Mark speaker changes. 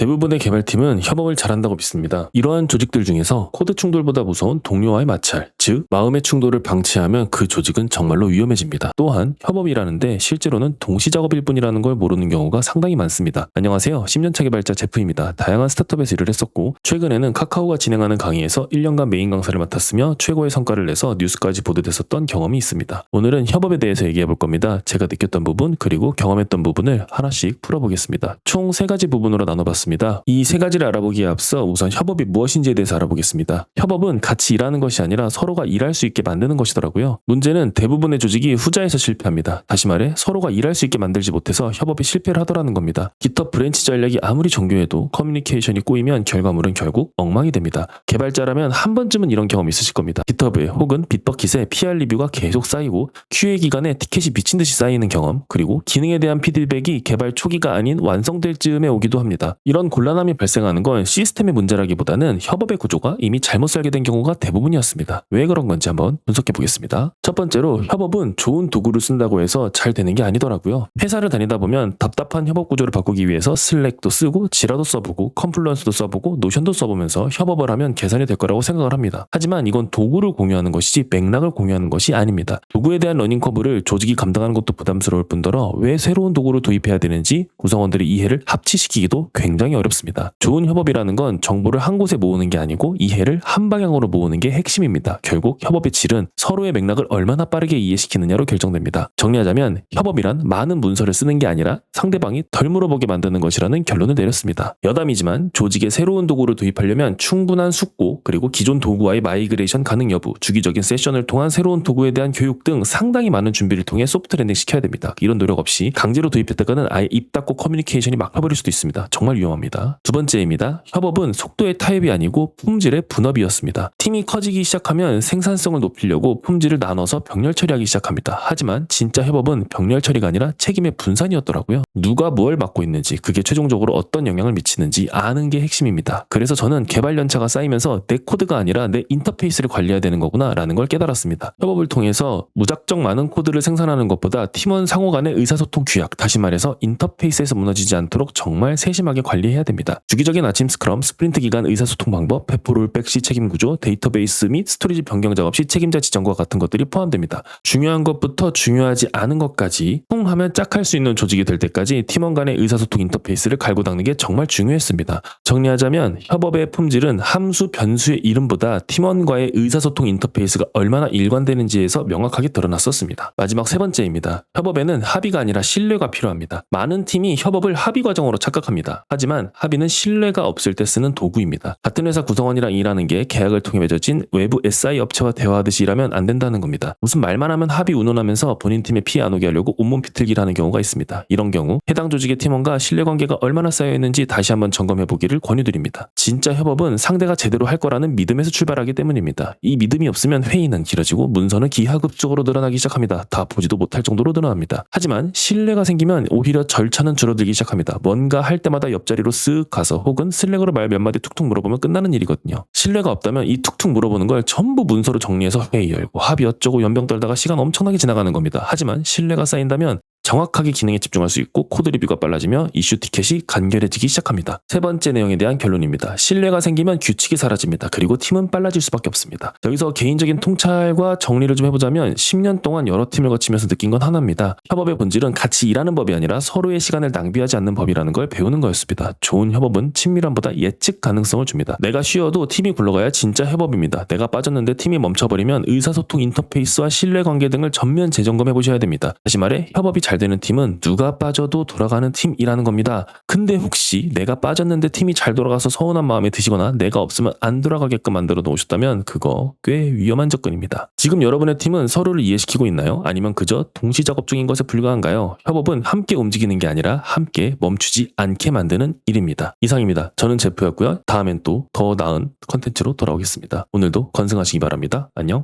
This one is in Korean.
Speaker 1: 대부분의 개발팀은 협업을 잘한다고 믿습니다. 이러한 조직들 중에서 코드 충돌보다 무서운 동료와의 마찰, 즉 마음의 충돌을 방치하면 그 조직은 정말로 위험해집니다. 또한 협업이라는데 실제로는 동시작업일 뿐이라는 걸 모르는 경우가 상당히 많습니다. 안녕하세요. 10년차 개발자 제프입니다. 다양한 스타트업에서 일을 했었고 최근에는 카카오가 진행하는 강의에서 1년간 메인 강사를 맡았으며 최고의 성과를 내서 뉴스까지 보도됐었던 경험이 있습니다. 오늘은 협업에 대해서 얘기해 볼 겁니다. 제가 느꼈던 부분 그리고 경험했던 부분을 하나씩 풀어보겠습니다. 총 3가지 부분으로 나눠봤습니다. 이 3가지를 알아보기에 앞서 우선 협업이 무엇인지에 대해서 알아보겠습니다. 협업은 같이 일하는 것이 아니라 서로가 일할 수 있게 만드는 것이더라고요. 문제는 대부분의 조직이 후자에서 실패합니다. 다시 말해 서로가 일할 수 있게 만들지 못해서 협업이 실패를 하더라는 겁니다. GitHub 브랜치 전략이 아무리 정교해도 커뮤니케이션이 꼬이면 결과물은 결국 엉망이 됩니다. 개발자라면 한 번쯤은 이런 경험 있으실 겁니다. GitHub에 혹은 빗버킷에 PR 리뷰가 계속 쌓이고 QA 기간에 티켓이 미친듯이 쌓이는 경험, 그리고 기능에 대한 피드백이 개발 초기가 아닌 완성될 즈음에 오기도 합니다. 이런 곤란함이 발생하는 건 시스템의 문제라기보다는 협업의 구조가 이미 잘못 설계된 경우가 대부분이었습니다. 왜 그런 건지 한번 분석해 보겠습니다. 첫 번째로 협업은 좋은 도구를 쓴다고 해서 잘 되는 게 아니더라고요. 회사를 다니다 보면 답답한 협업 구조를 바꾸기 위해서 슬랙도 쓰고 지라도 써보고 컴플런스도 써보고 노션도 써보면서 협업을 하면 개선이 될 거라고 생각을 합니다. 하지만 이건 도구를 공유하는 것이지 맥락을 공유하는 것이 아닙니다. 도구에 대한 러닝 커브를 조직이 감당하는 것도 부담스러울 뿐더러 왜 새로운 도구를 도입해야 되는지 구성원들의 이해를 합치시키기도 굉장히 어렵습니다. 좋은 협업이라는 건 정보를 한 곳에 모으는 게 아니고 이해를 한 방향으로 모으는 게 핵심입니다. 결국 협업의 질은 서로의 맥락을 얼마나 빠르게 이해시키느냐로 결정됩니다. 정리하자면 협업이란 많은 문서를 쓰는 게 아니라 상대방이 덜 물어보게 만드는 것이라는 결론을 내렸습니다. 여담이지만 조직에 새로운 도구를 도입하려면 충분한 숙고, 그리고 기존 도구와의 마이그레이션 가능 여부, 주기적인 세션을 통한 새로운 도구에 대한 교육 등 상당히 많은 준비를 통해 소프트 랜딩 시켜야 됩니다. 이런 노력 없이 강제로 도입했다가는 아예 입 닫고 커뮤니케이션이 막혀버릴 수도 있습니다. 정말 위험합니다. 두 번째입니다. 협업은 속도의 타협이 아니고 품질의 분업이었습니다. 팀이 커지기 시작하면 생산성을 높이려고 품질을 나눠서 병렬 처리하기 시작합니다. 하지만 진짜 협업은 병렬 처리가 아니라 책임의 분산이었더라고요. 누가 뭘 맡고 있는지, 그게 최종적으로 어떤 영향을 미치는지 아는 게 핵심입니다. 그래서 저는 개발 연차가 쌓이면서 내 코드가 아니라 내 인터페이스를 관리해야 되는 거구나 라는 걸 깨달았습니다. 협업을 통해서 무작정 많은 코드를 생산하는 것보다 팀원 상호 간의 의사소통 규약, 다시 말해서 인터페이스에서 무너지지 않도록 정말 세심하게 관리해야 됩니다. 주기적인 아침 스크럼, 스프린트 기간 의사소통 방법, 배포 롤백 시 책임 구조, 데이터베이스 및 스토리지 변경 작업 시 책임자 지정과 같은 것들이 포함됩니다. 중요한 것부터 중요하지 않은 것까지 쿵 하면 짝할 수 있는 조직이 될 때까지 팀원 간의 의사소통 인터페이스를 갈고 닦는 게 정말 중요했습니다. 정리하자면 협업의 품질은 함수 변수의 이름보다 팀원과의 의사소통 인터페이스가 얼마나 일관되는지에서 명확하게 드러났었습니다. 마지막 3번째입니다. 협업에는 합의가 아니라 신뢰가 필요합니다. 많은 팀이 협업을 합의 과정으로 착각합니다. 하지만 합의는 신뢰가 없을 때 쓰는 도구입니다. 같은 회사 구성원이랑 일하는 게 계약을 통해 맺어진 외부 SI 업체와 대화하듯이 일하면 안 된다는 겁니다. 무슨 말만 하면 합의 운운하면서 본인 팀에 피해 안 오게 하려고 온몸 비틀기를 하는 경우가 있습니다. 이런 경우 해당 조직의 팀원과 신뢰관계가 얼마나 쌓여있는지 다시 한번 점검해보기를 권유드립니다. 진짜 협업은 상대가 제대로 할 거라는 믿음에서 출발하기 때문입니다. 이 믿음이 없으면 회의는 길어지고 문서는 기하급수적으로 늘어나기 시작합니다. 다 보지도 못할 정도로 늘어납니다. 하지만 신뢰가 생기면 오히려 절차는 줄어들기 시작합니다. 뭔가 할 때마다 옆자리로 쓱 가서 혹은 슬랙으로 말 몇 마디 툭툭 물어보면 끝나는 일이거든요. 신뢰가 없다면 이 툭툭 물어보는 걸 전부 문서로 정리해서 회의 열고 합의 어쩌고 연병 떨다가 시간 엄청나게 지나가는 겁니다. 하지만 신뢰가 쌓인다면 정확하게 기능에 집중할 수 있고 코드 리뷰가 빨라지며 이슈 티켓이 간결해지기 시작합니다. 3번째 내용에 대한 결론입니다. 신뢰가 생기면 규칙이 사라집니다. 그리고 팀은 빨라질 수밖에 없습니다. 여기서 개인적인 통찰과 정리를 좀 해보자면 10년 동안 여러 팀을 거치면서 느낀 건 하나입니다. 협업의 본질은 같이 일하는 법이 아니라 서로의 시간을 낭비하지 않는 법이라는 걸 배우는 거였습니다. 좋은 협업은 친밀함보다 예측 가능성을 줍니다. 내가 쉬어도 팀이 굴러가야 진짜 협업입니다. 내가 빠졌는데 팀이 멈춰버리면 의사소통 인터페이스와 신뢰관계 등을 전면 재점검해 보셔야 됩니다. 다시 말해 협업이 잘 되는 팀은 누가 빠져도 돌아가는 팀이라는 겁니다. 근데 혹시 내가 빠졌는데 팀이 잘 돌아가서 서운한 마음에 드시거나 내가 없으면 안 돌아가게끔 만들어 놓으셨다면 그거 꽤 위험한 접근입니다. 지금 여러분의 팀은 서로를 이해시키고 있나요? 아니면 그저 동시 작업 중인 것에 불과한가요? 협업은 함께 움직이는 게 아니라 함께 멈추지 않게 만드는 일입니다. 이상입니다. 저는 제프였고요. 다음엔 또 더 나은 컨텐츠로 돌아오겠습니다. 오늘도 건승하시기 바랍니다. 안녕.